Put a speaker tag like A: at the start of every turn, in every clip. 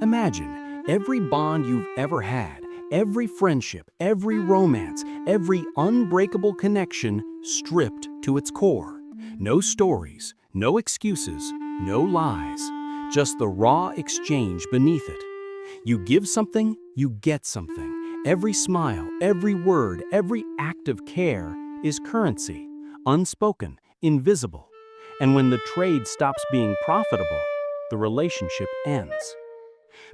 A: Imagine every bond you've ever had, every friendship, every romance, every unbreakable connection stripped to its core. No stories, no excuses, no lies, just the raw exchange beneath it. You give something, you get something. Every smile, every word, every act of care is currency, unspoken, invisible. And when the trade stops being profitable, the relationship ends.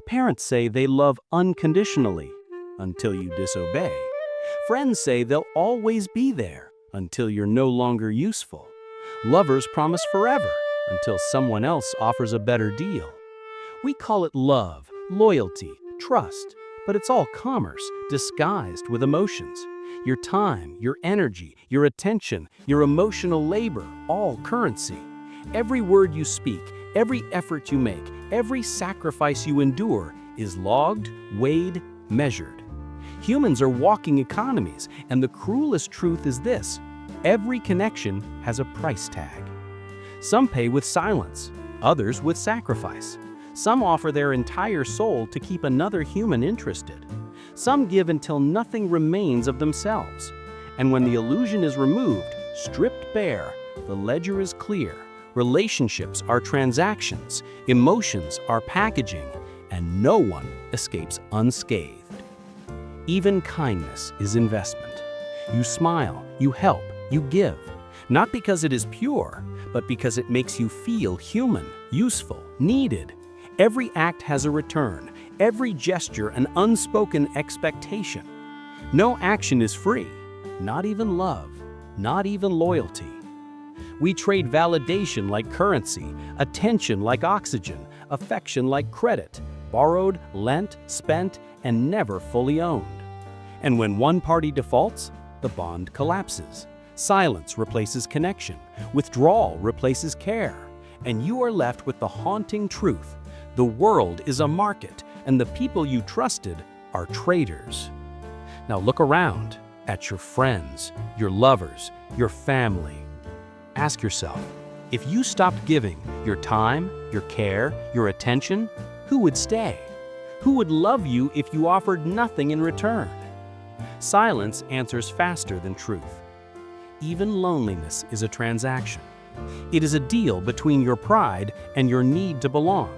A: Parents say they love unconditionally until you disobey. Friends say they'll always be there until you're no longer useful. Lovers promise forever until someone else offers a better deal. We call it love, loyalty, trust, but it's all commerce disguised with emotions. Your time, your energy, your attention, your emotional labor, all currency. Every word you speak, every effort you make, every sacrifice you endure is logged, weighed, measured. Humans are walking economies, and the cruelest truth is this: every connection has a price tag. Some pay with silence, others with sacrifice. Some offer their entire soul to keep another human interested. Some give until nothing remains of themselves. And when the illusion is removed, stripped bare, the ledger is clear. Relationships are transactions, emotions are packaging, and no one escapes unscathed. Even kindness is investment. You smile, you help, you give, not because it is pure, but because it makes you feel human, useful, needed. Every act has a return, every gesture an unspoken expectation. No action is free, not even love, not even loyalty. We trade validation like currency, attention like oxygen, affection like credit, borrowed, lent, spent, and never fully owned. And when one party defaults, the bond collapses. Silence replaces connection, withdrawal replaces care, and you are left with the haunting truth: the world is a market, and the people you trusted are traders. Now look around at your friends, your lovers, your family. Ask yourself, if you stopped giving your time, your care, your attention, who would stay? Who would love you if you offered nothing in return? Silence answers faster than truth. Even loneliness is a transaction. It is a deal between your pride and your need to belong.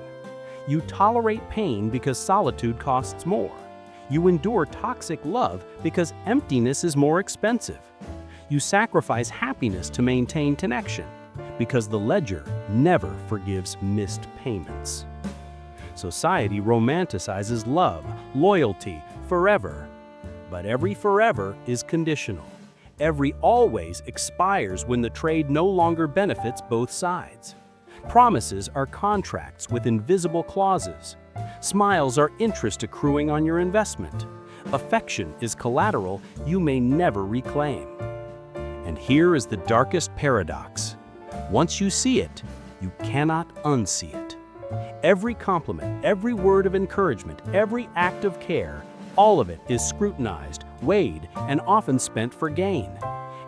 A: You tolerate pain because solitude costs more. You endure toxic love because emptiness is more expensive. You sacrifice happiness to maintain connection because the ledger never forgives missed payments. Society romanticizes love, loyalty, forever. But every forever is conditional. Every always expires when the trade no longer benefits both sides. Promises are contracts with invisible clauses. Smiles are interest accruing on your investment. Affection is collateral you may never reclaim. And here is the darkest paradox. Once you see it, you cannot unsee it. Every compliment, every word of encouragement, every act of care, all of it is scrutinized, weighed, and often spent for gain.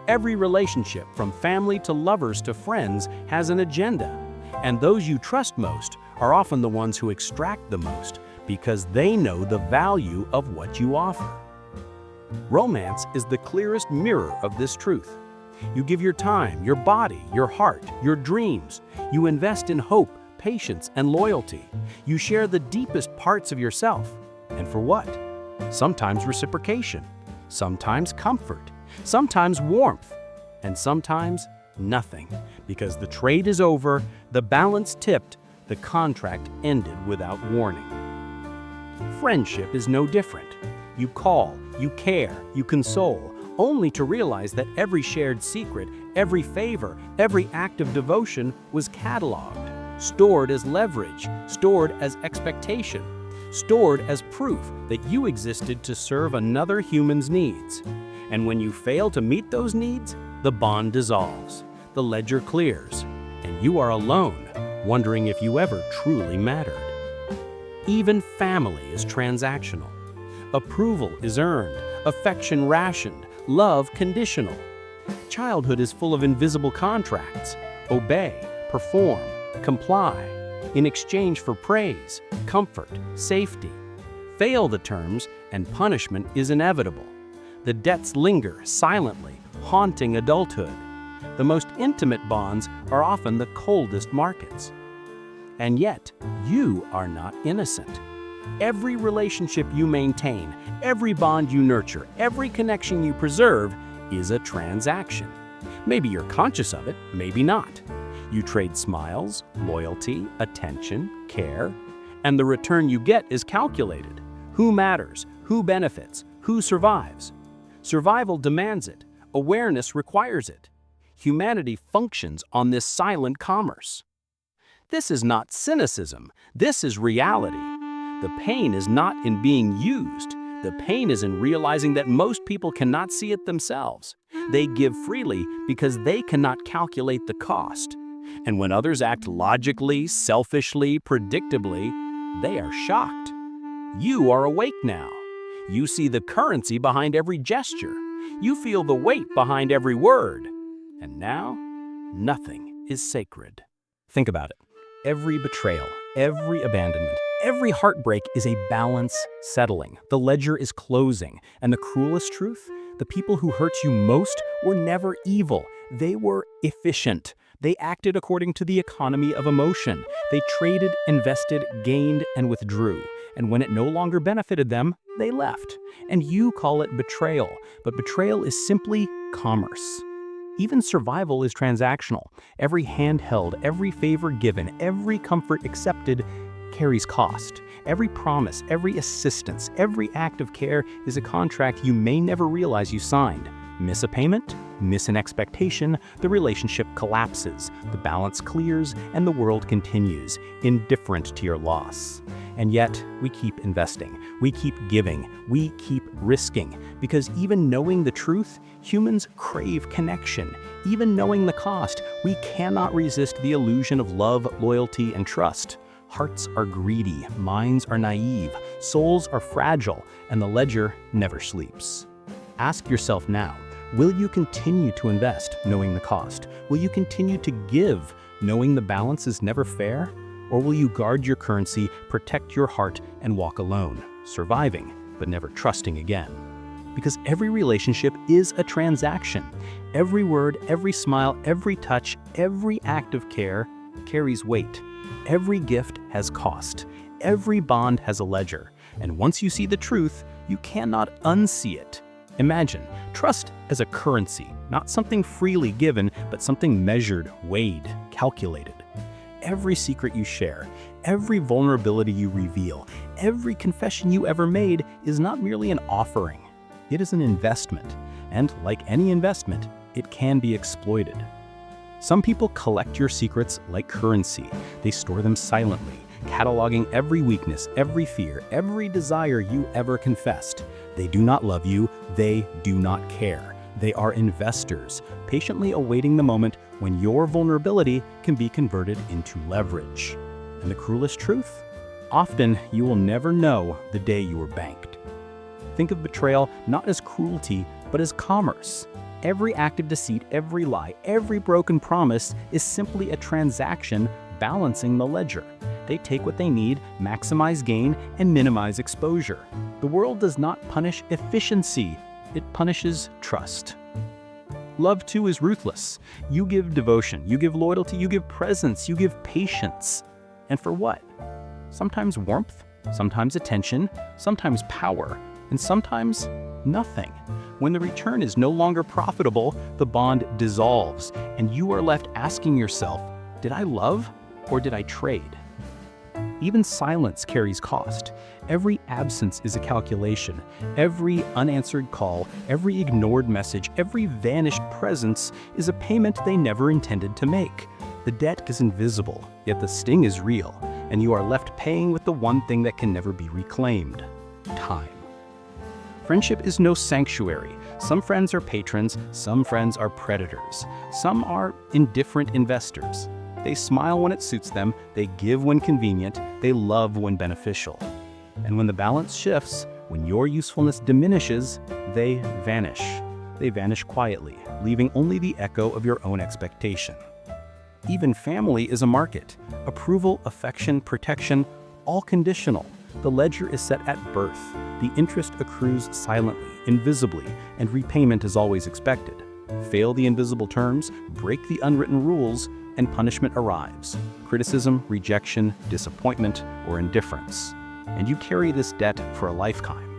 A: Every relationship, from family to lovers to friends, has an agenda. And those you trust most are often the ones who extract the most because they know the value of what you offer. Romance is the clearest mirror of this truth. You give your time, your body, your heart, your dreams. You invest in hope, patience, and loyalty. You share the deepest parts of yourself. And for what? Sometimes reciprocation, sometimes comfort, sometimes warmth, and sometimes nothing, because the trade is over, the balance tipped, the contract ended without warning. Friendship is no different. You call, you care, you console, only to realize that every shared secret, every favor, every act of devotion was cataloged, stored as leverage, stored as expectation, stored as proof that you existed to serve another human's needs. And when you fail to meet those needs, the bond dissolves, the ledger clears, and you are alone, wondering if you ever truly mattered. Even family is transactional. Approval is earned, affection rationed, love conditional. Childhood is full of invisible contracts: obey, perform, comply. in exchange for praise, comfort, safety. Fail the terms, and punishment is inevitable. The debts linger silently, haunting adulthood. The most intimate bonds are often the coldest markets. And yet, you are not innocent. Every relationship you maintain, every bond you nurture, every connection you preserve is a transaction. Maybe you're conscious of it, maybe not. You trade smiles, loyalty, attention, care, and the return you get is calculated. Who matters? Who benefits? Who survives? Survival demands it. Awareness requires it. Humanity functions on this silent commerce. This is not cynicism. This is reality. The pain is not in being used. The pain is in realizing that most people cannot see it themselves. They give freely because they cannot calculate the cost. And when others act logically, selfishly, predictably, they are shocked. You are awake now. You see the currency behind every gesture. You feel the weight behind every word. And now, nothing is sacred. Think about it. Every betrayal, every abandonment, every heartbreak is a balance settling. The ledger is closing. And the cruelest truth? The people who hurt you most were never evil. They were efficient. They acted according to the economy of emotion. They traded, invested, gained, and withdrew. And when it no longer benefited them, they left. And you call it betrayal, but betrayal is simply commerce. Even survival is transactional. Every hand held, every favor given, every comfort accepted carries cost. Every promise, every assistance, every act of care is a contract you may never realize you signed. Miss a payment, miss an expectation, the relationship collapses, the balance clears, and the world continues, indifferent to your loss. And yet, we keep investing, we keep giving, we keep risking, because even knowing the truth, humans crave connection. Even knowing the cost, we cannot resist the illusion of love, loyalty, and trust. Hearts are greedy, minds are naive, souls are fragile, and the ledger never sleeps. Ask yourself now, will you continue to invest knowing the cost? Will you continue to give knowing the balance is never fair? Or will you guard your currency, protect your heart, and walk alone, surviving, but never trusting again? Because every relationship is a transaction. Every word, every smile, every touch, every act of care carries weight. Every gift has cost. Every bond has a ledger. And once you see the truth, you cannot unsee it. Imagine trust as a currency, not something freely given, but something measured, weighed, calculated. Every secret you share, every vulnerability you reveal, every confession you ever made is not merely an offering. It is an investment, and like any investment, it can be exploited. Some people collect your secrets like currency. They store them silently, cataloging every weakness, every fear, every desire you ever confessed. They do not love you, they do not care. They are investors, patiently awaiting the moment when your vulnerability can be converted into leverage. And the cruelest truth? Often you will never know the day you were banked. Think of betrayal not as cruelty, but as commerce. Every act of deceit, every lie, every broken promise is simply a transaction balancing the ledger. They take what they need, maximize gain, and minimize exposure. The world does not punish efficiency, it punishes trust. Love, too, is ruthless. You give devotion, you give loyalty, you give presence, you give patience. And for what? Sometimes warmth, sometimes attention, sometimes power, and sometimes nothing. When the return is no longer profitable, the bond dissolves, and you are left asking yourself, did I love or did I trade? Even silence carries cost. Every absence is a calculation. Every unanswered call, every ignored message, every vanished presence is a payment they never intended to make. The debt is invisible, yet the sting is real, and you are left paying with the one thing that can never be reclaimed: time. Friendship is no sanctuary. Some friends are patrons, some friends are predators. Some are indifferent investors. They smile when it suits them, they give when convenient, they love when beneficial. And when the balance shifts, when your usefulness diminishes, they vanish. They vanish quietly, leaving only the echo of your own expectation. Even family is a market. Approval, affection, protection, all conditional. The ledger is set at birth. The interest accrues silently, invisibly, and repayment is always expected. Fail the invisible terms, break the unwritten rules, and punishment arrives. Criticism, rejection, disappointment, or indifference. And you carry this debt for a lifetime.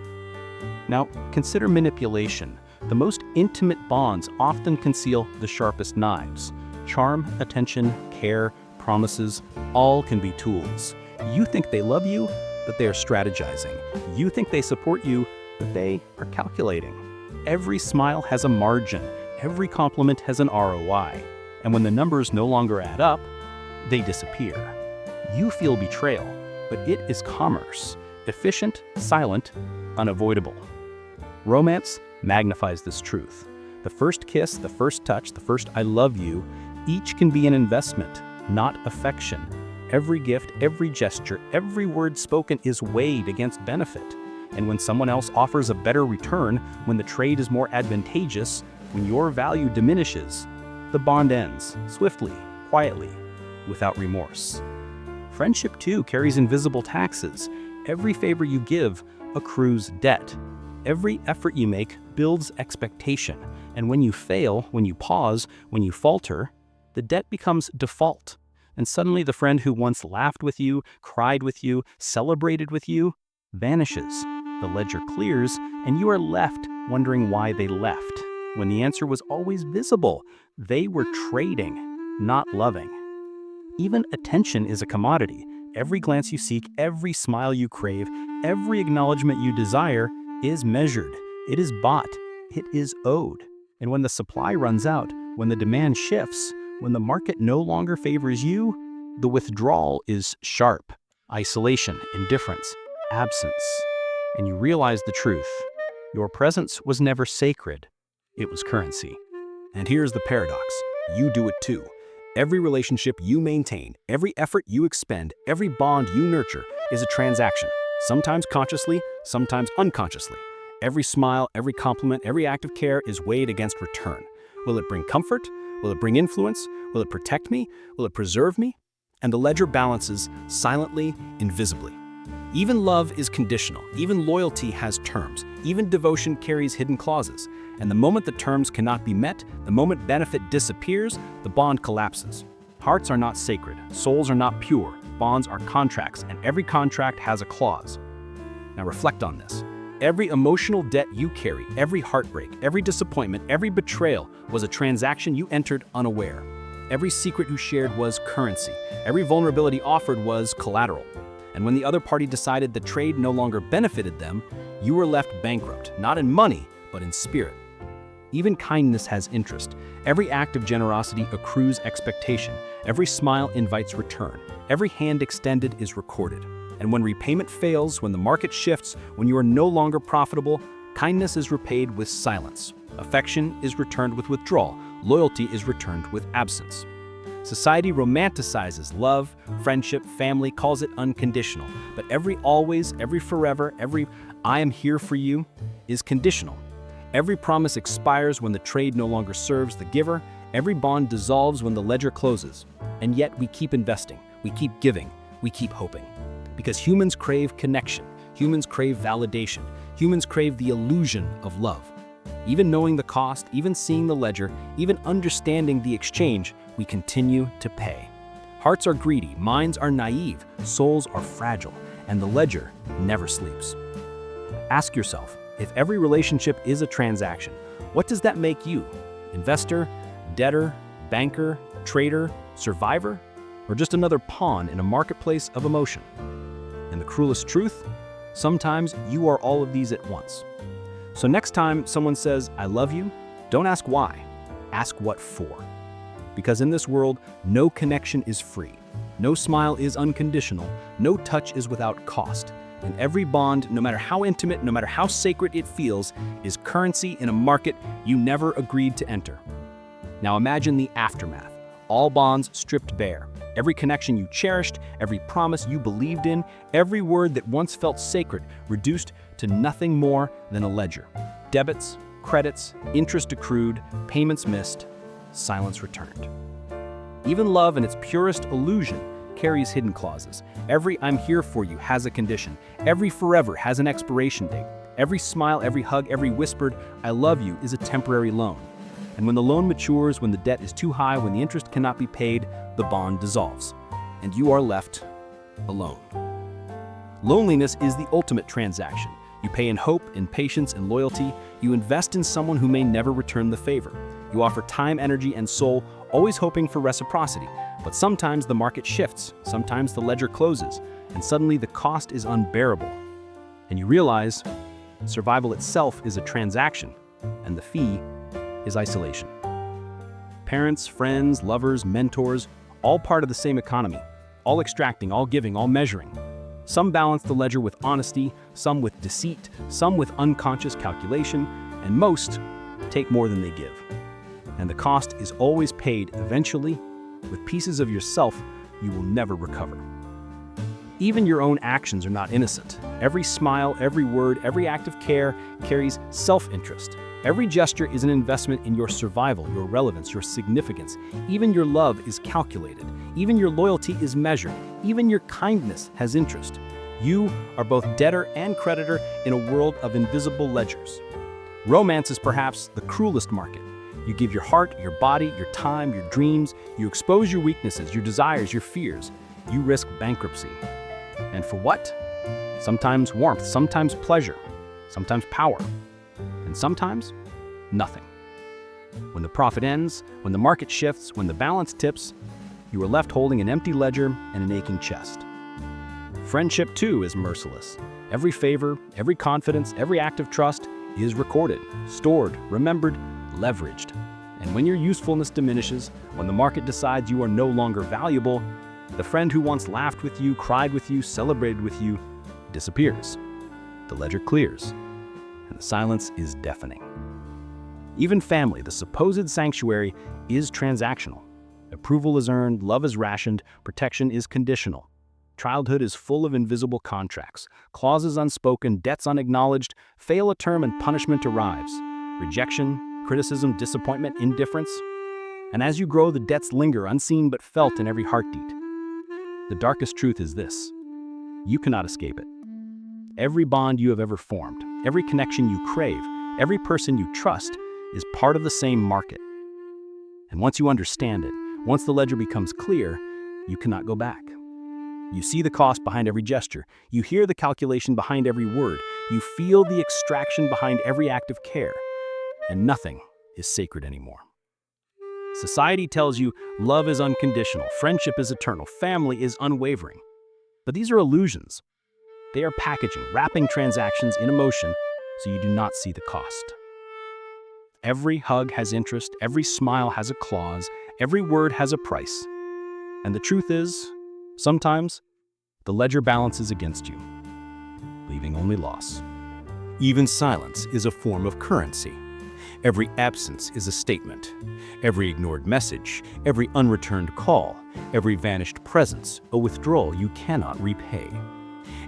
A: Now, consider manipulation. The most intimate bonds often conceal the sharpest knives. Charm, attention, care, promises, all can be tools. You think they love you, but they are strategizing. You think they support you, but they are calculating. Every smile has a margin. Every compliment has an ROI. And when the numbers no longer add up, they disappear. You feel betrayal, but it is commerce. Efficient, silent, unavoidable. Romance magnifies this truth. The first kiss, the first touch, the first I love you, each can be an investment, not affection. Every gift, every gesture, every word spoken is weighed against benefit. And when someone else offers a better return, when the trade is more advantageous, when your value diminishes, the bond ends, swiftly, quietly, without remorse. Friendship, too, carries invisible taxes. Every favor you give accrues debt. Every effort you make builds expectation. And when you fail, when you pause, when you falter, the debt becomes default. And suddenly the friend who once laughed with you, cried with you, celebrated with you, vanishes. The ledger clears, and you are left wondering why they left, when the answer was always visible. They were trading, not loving. Even attention is a commodity. Every glance you seek, every smile you crave, every acknowledgement you desire is measured. It is bought. It is owed. And when the supply runs out, when the demand shifts, when the market no longer favors you, the withdrawal is sharp. Isolation, indifference, absence. And you realize the truth. Your presence was never sacred. It was currency.
B: And here's the paradox. You do it too. Every relationship you maintain, every effort you expend, every bond you nurture is a transaction. Sometimes consciously, sometimes unconsciously. Every smile, every compliment, every act of care is weighed against return. Will it bring comfort? Will it bring influence? Will it protect me? Will it preserve me? And the ledger balances silently, invisibly. Even love is conditional. Even loyalty has terms. Even devotion carries hidden clauses. And the moment the terms cannot be met, the moment benefit disappears, the bond collapses. Hearts are not sacred. Souls are not pure. Bonds are contracts, and every contract has a clause. Now reflect on this. Every emotional debt you carry, every heartbreak, every disappointment, every betrayal was a transaction you entered unaware. Every secret you shared was currency. Every vulnerability offered was collateral. And when the other party decided the trade no longer benefited them, you were left bankrupt, not in money, but in spirit. Even kindness has interest. Every act of generosity accrues expectation. Every smile invites return. Every hand extended is recorded. And when repayment fails, when the market shifts, when you are no longer profitable, kindness is repaid with silence. Affection is returned with withdrawal. Loyalty is returned with absence. Society romanticizes love, friendship, family, calls it unconditional. But every always, every forever, every I am here for you is conditional. Every promise expires when the trade no longer serves the giver. Every bond dissolves when the ledger closes. And yet we keep investing, we keep giving, we keep hoping. Because humans crave connection, humans crave validation, humans crave the illusion of love. Even knowing the cost, even seeing the ledger, even understanding the exchange, we continue to pay. Hearts are greedy, minds are naive, souls are fragile, and the ledger never sleeps. Ask yourself, if every relationship is a transaction, what does that make you? Investor, debtor, banker, trader, survivor, or just another pawn in a marketplace of emotion? And the cruelest truth, sometimes you are all of these at once. So next time someone says, I love you, don't ask why, ask what for. Because in this world, no connection is free, no smile is unconditional, no touch is without cost. And every bond, no matter how intimate, no matter how sacred it feels, is currency in a market you never agreed to enter. Now imagine the aftermath. All bonds stripped bare. Every connection you cherished, every promise you believed in, every word that once felt sacred, reduced to nothing more than a ledger. Debits, credits, interest accrued, payments missed, silence returned. Even love in its purest illusion carries hidden clauses. Every "I'm here for you" has a condition. Every forever has an expiration date. Every smile, every hug, every whispered "I love you" is a temporary loan. And when the loan matures, when the debt is too high, when the interest cannot be paid, the bond dissolves, and you are left alone. Loneliness is the ultimate transaction. You pay in hope, in patience, in loyalty. You invest in someone who may never return the favor. You offer time, energy, and soul, always hoping for reciprocity. But sometimes the market shifts, sometimes the ledger closes, and suddenly the cost is unbearable. And you realize survival itself is a transaction, and the fee is isolation. Parents, friends, lovers, mentors, all part of the same economy, all extracting, all giving, all measuring. Some balance the ledger with honesty, some with deceit, some with unconscious calculation, and most take more than they give. And the cost is always paid eventually with pieces of yourself you will never recover. Even your own actions are not innocent. Every smile, every word, every act of care carries self-interest. Every gesture is an investment in your survival, your relevance, your significance. Even your love is calculated. Even your loyalty is measured. Even your kindness has interest. You are both debtor and creditor in a world of invisible ledgers. Romance is perhaps the cruelest market. You give your heart, your body, your time, your dreams. You expose your weaknesses, your desires, your fears. You risk bankruptcy. And for what? Sometimes warmth, sometimes pleasure, sometimes power, and sometimes nothing. When the profit ends, when the market shifts, when the balance tips, you are left holding an empty ledger and an aching chest. Friendship, too, is merciless. Every favor, every confidence, every act of trust is recorded, stored, remembered, leveraged. And when your usefulness diminishes, when the market decides you are no longer valuable, the friend who once laughed with you, cried with you, celebrated with you, disappears. The ledger clears, and the silence is deafening. Even family, the supposed sanctuary, is transactional. Approval is earned, love is rationed, protection is conditional. Childhood is full of invisible contracts, clauses unspoken, debts unacknowledged. Fail a term and punishment arrives. Rejection, criticism, disappointment, indifference. And as you grow, the debts linger, unseen but felt in every heartbeat. The darkest truth is this: you cannot escape it. Every bond you have ever formed, every connection you crave, every person you trust is part of the same market. And once you understand it, once the ledger becomes clear, you cannot go back. You see the cost behind every gesture. You hear the calculation behind every word. You feel the extraction behind every act of care. And nothing is sacred anymore. Society tells you love is unconditional, friendship is eternal, family is unwavering. But these are illusions. They are packaging, wrapping transactions in emotion so you do not see the cost. Every hug has interest, every smile has a clause, every word has a price. And the truth is, sometimes the ledger balances against you, leaving only loss. Even silence is a form of currency. Every absence is a statement. Every ignored message, every unreturned call, every vanished presence, a withdrawal you cannot repay.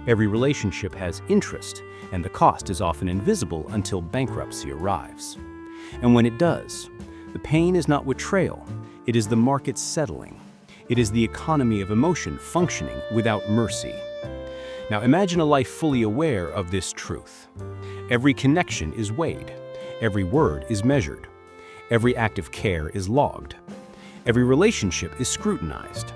B: Every relationship has interest, and the cost is often invisible until bankruptcy arrives. And when it does, the pain is not betrayal, it is the market settling. It is the economy of emotion functioning without mercy. Now imagine a life fully aware of this truth. Every connection is weighed. Every word is measured. Every act of care is logged. Every relationship is scrutinized.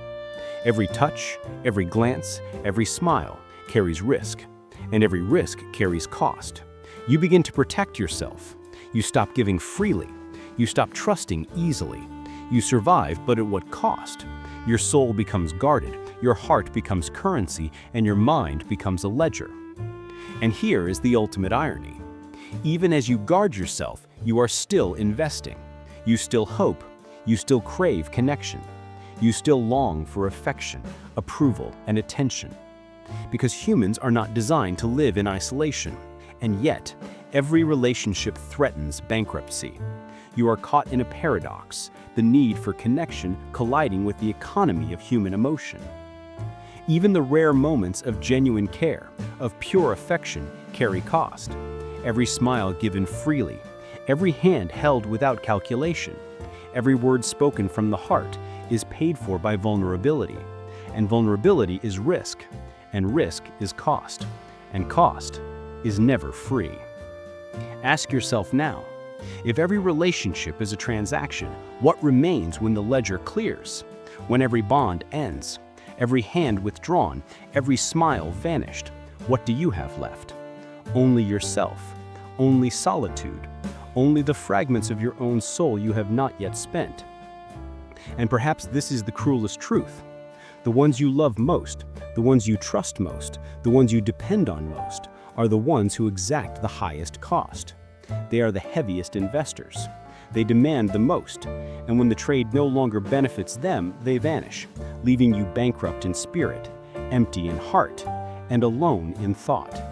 B: Every touch, every glance, every smile carries risk, and every risk carries cost. You begin to protect yourself. You stop giving freely. You stop trusting easily. You survive, but at what cost? Your soul becomes guarded, your heart becomes currency, and your mind becomes a ledger. And here is the ultimate irony. Even as you guard yourself, you are still investing. You still hope. You still crave connection. You still long for affection, approval, and attention. Because humans are not designed to live in isolation. And yet, every relationship threatens bankruptcy. You are caught in a paradox, the need for connection colliding with the economy of human emotion. Even the rare moments of genuine care, of pure affection, carry cost. Every smile given freely, every hand held without calculation, Every word spoken from the heart is paid for by vulnerability, and vulnerability is risk, and risk is cost, and cost is never free. Ask yourself now, if every relationship is a transaction, what remains when the ledger clears? When every bond ends, every hand withdrawn, every smile vanished, what do you have left? Only yourself, only solitude, only the fragments of your own soul you have not yet spent. And perhaps this is the cruelest truth. The ones you love most, the ones you trust most, the ones you depend on most, are the ones who exact the highest cost. They are the heaviest investors. They demand the most, and when the trade no longer benefits them, they vanish, leaving you bankrupt in spirit, empty in heart, and alone in thought.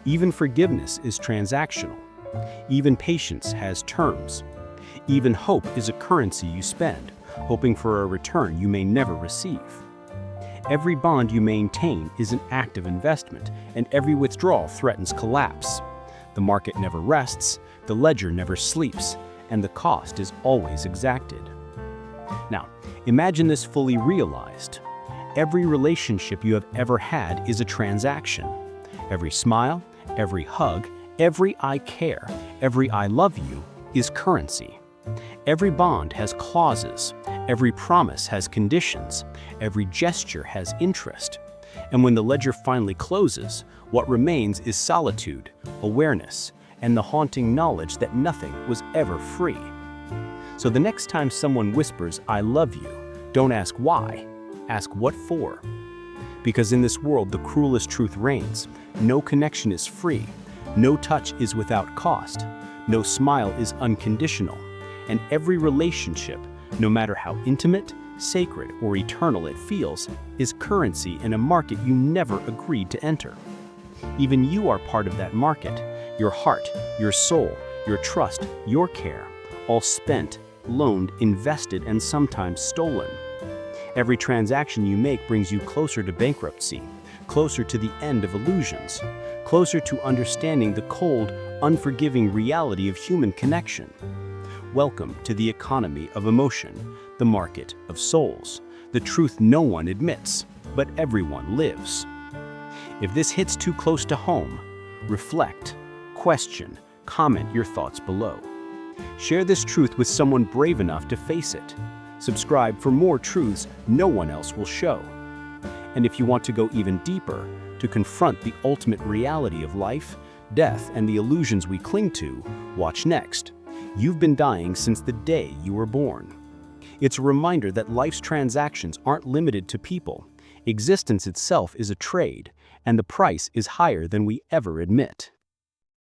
B: Even forgiveness is transactional. Even patience has terms. Even hope is a currency you spend, hoping for a return you may never receive. Every bond you maintain is an act of investment, and every withdrawal threatens collapse. The market never rests, the ledger never sleeps, and the cost is always exacted. Now, imagine this fully realized. Every relationship you have ever had is a transaction. Every smile, every hug, every I care, every I love you is currency. Every bond has clauses, every promise has conditions, every gesture has interest. And when the ledger finally closes, what remains is solitude, awareness, and the haunting knowledge that nothing was ever free. So the next time someone whispers, "I love you," don't ask why, ask what for. Because in this world, the cruelest truth reigns. No connection is free, no touch is without cost, no smile is unconditional, and every relationship, no matter how intimate, sacred, or eternal it feels, is currency in a market you never agreed to enter. Even you are part of that market. Your heart, your soul, your trust, your care, all spent, loaned, invested, and sometimes stolen. Every transaction you make brings you closer to bankruptcy, closer to the end of illusions, closer to understanding the cold, unforgiving reality of human connection. Welcome to the economy of emotion, the market of souls, the truth no one admits, but everyone lives. If this hits too close to home, reflect, question, comment your thoughts below. Share this truth with someone brave enough to face it. Subscribe for more truths no one else will show. And if you want to go even deeper, to confront the ultimate reality of life, death, and the illusions we cling to, watch next. You've been dying since the day you were born. It's a reminder that life's transactions aren't limited to people. Existence itself is a trade, and the price is higher than we ever admit.